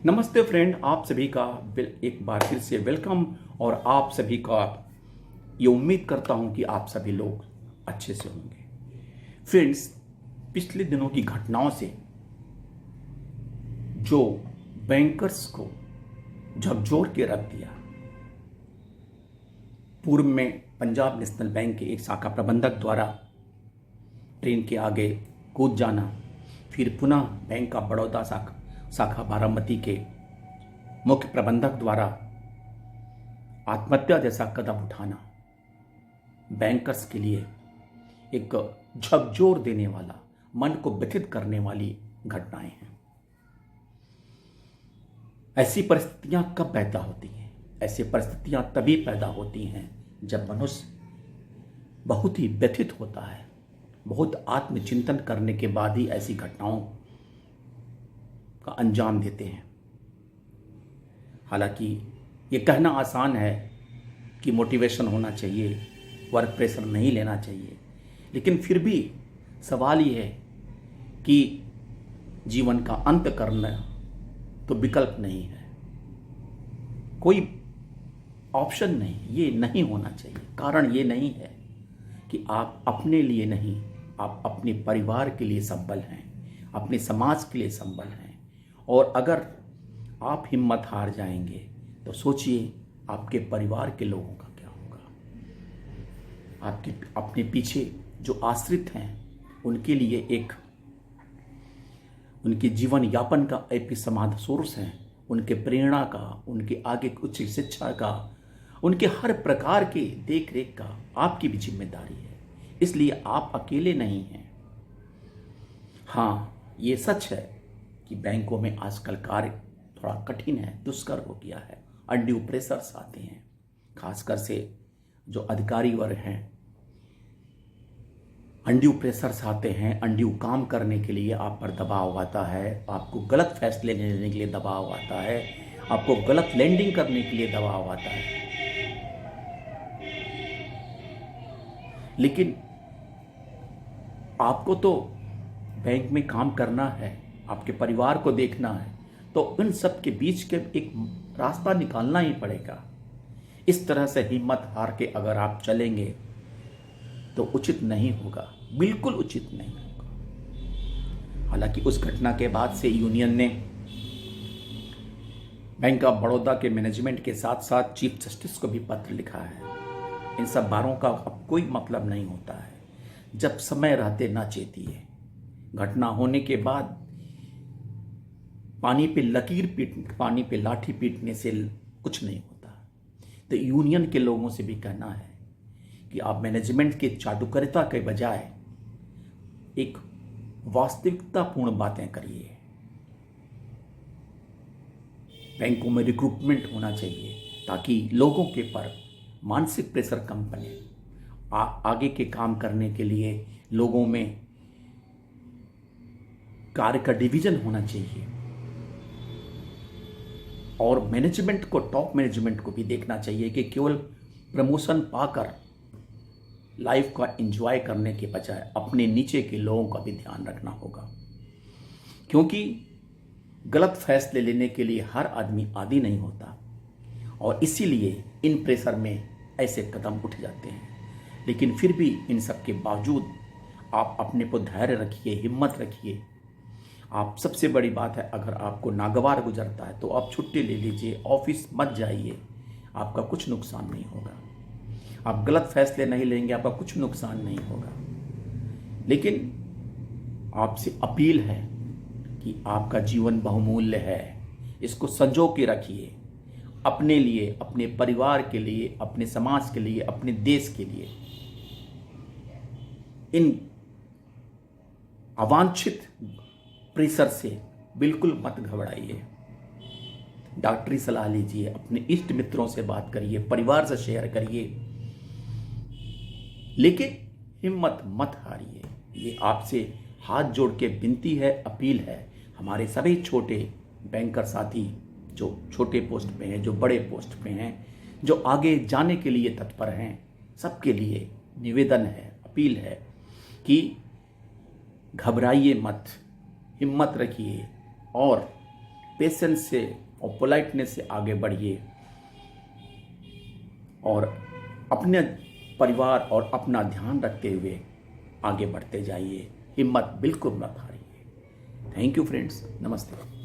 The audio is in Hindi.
नमस्ते फ्रेंड, आप सभी का एक बार फिर से वेलकम। और आप सभी का ये उम्मीद करता हूं कि आप सभी लोग अच्छे से होंगे। फ्रेंड्स, पिछले दिनों की घटनाओं से जो बैंकर्स को झकझोर के रख दिया, पूर्व में पंजाब नेशनल बैंक के एक शाखा प्रबंधक द्वारा ट्रेन के आगे कूद जाना, फिर पुनः बैंक ऑफ बड़ौदा शाखा बारामती के मुख्य प्रबंधक द्वारा आत्महत्या जैसा कदम उठाना, बैंकर्स के लिए एक झकझोर देने वाला, मन को व्यथित करने वाली घटनाएं हैं। ऐसी परिस्थितियां कब पैदा होती हैं? ऐसी परिस्थितियां तभी पैदा होती हैं जब मनुष्य बहुत ही व्यथित होता है, बहुत आत्मचिंतन करने के बाद ही ऐसी घटनाओं का अंजाम देते हैं। हालांकि ये कहना आसान है कि मोटिवेशन होना चाहिए, वर्क प्रेशर नहीं लेना चाहिए, लेकिन फिर भी सवाल ये है कि जीवन का अंत करना तो विकल्प नहीं है, कोई ऑप्शन नहीं, ये नहीं होना चाहिए। कारण ये नहीं है कि आप अपने लिए नहीं, आप अपने परिवार के लिए संबल हैं, अपने समाज के लिए संबल हैं। और अगर आप हिम्मत हार जाएंगे तो सोचिए आपके परिवार के लोगों का क्या होगा। आपके अपने पीछे जो आश्रित हैं उनके लिए एक उनके जीवन यापन का एक समाधान सोर्स है, उनके प्रेरणा का, उनके आगे उच्च शिक्षा का, उनके हर प्रकार के देख रेख का आपकी भी जिम्मेदारी है। इसलिए आप अकेले नहीं हैं। हाँ, ये सच है कि बैंकों में आजकल कार्य थोड़ा कठिन है, दुष्कर हो गया है, अनड्यू प्रेशर्स आते हैं। खासकर से जो अधिकारी वर्ग हैं, अनड्यू प्रेशर्स आते हैं, अनड्यू काम करने के लिए आप पर दबाव आता है, आपको गलत फैसले लेने के लिए दबाव आता है, आपको गलत लैंडिंग करने के लिए दबाव आता है। लेकिन आपको तो बैंक में काम करना है, आपके परिवार को देखना है, तो इन सब के बीच के एक रास्ता निकालना ही पड़ेगा। इस तरह से हिम्मत हार के अगर आप चलेंगे तो उचित नहीं होगा, बिल्कुल उचित नहीं होगा। हालांकि उस घटना के बाद से यूनियन ने बैंक ऑफ बड़ौदा के मैनेजमेंट के साथ साथ चीफ जस्टिस को भी पत्र लिखा है। इन सब बातों का अब कोई मतलब नहीं होता है। जब समय रहते ना चेतिए। घटना होने के बाद पानी पे लाठी पीटने से कुछ नहीं होता। तो यूनियन के लोगों से भी कहना है कि आप मैनेजमेंट के चाटुकारिता के बजाय एक वास्तविकतापूर्ण बातें करिए। बैंकों में रिक्रूटमेंट होना चाहिए ताकि लोगों के पर मानसिक प्रेशर कम बने। आगे के काम करने के लिए लोगों में कार्य का डिवीजन होना चाहिए। और मैनेजमेंट को, टॉप मैनेजमेंट को भी देखना चाहिए कि केवल प्रमोशन पाकर लाइफ का एंजॉय करने के बजाय अपने नीचे के लोगों का भी ध्यान रखना होगा। क्योंकि गलत फैसले लेने के लिए हर आदमी आदी नहीं होता, और इसीलिए इन प्रेशर में ऐसे कदम उठ जाते हैं। लेकिन फिर भी इन सब के बावजूद आप अपने को धैर्य रखिए, हिम्मत रखिए। आप, सबसे बड़ी बात है, अगर आपको नागवार गुजरता है तो आप छुट्टी ले लीजिए, ऑफिस मत जाइए, आपका कुछ नुकसान नहीं होगा। आप गलत फैसले नहीं लेंगे, आपका कुछ नुकसान नहीं होगा। लेकिन आपसे अपील है कि आपका जीवन बहुमूल्य है, इसको संजो के रखिए, अपने लिए, अपने परिवार के लिए, अपने समाज के लिए, अपने देश के लिए। इन अवांछित प्रेशर से बिल्कुल मत घबराइए। डॉक्टरी सलाह लीजिए, अपने इष्ट मित्रों से बात करिए, परिवार से शेयर करिए, लेकिन हिम्मत मत हारिए। ये आपसे हाथ जोड़ के विनती है, अपील है। हमारे सभी छोटे बैंकर साथी जो छोटे पोस्ट पे हैं, जो बड़े पोस्ट पे हैं, जो आगे जाने के लिए तत्पर हैं, सबके लिए निवेदन है, अपील है कि घबराइए मत, हिम्मत रखिए और पेशेंस से और पोलाइटनेस से आगे बढ़िए और अपने परिवार और अपना ध्यान रखते हुए आगे बढ़ते जाइए। हिम्मत बिल्कुल मत हारिए। थैंक यू फ्रेंड्स, नमस्ते।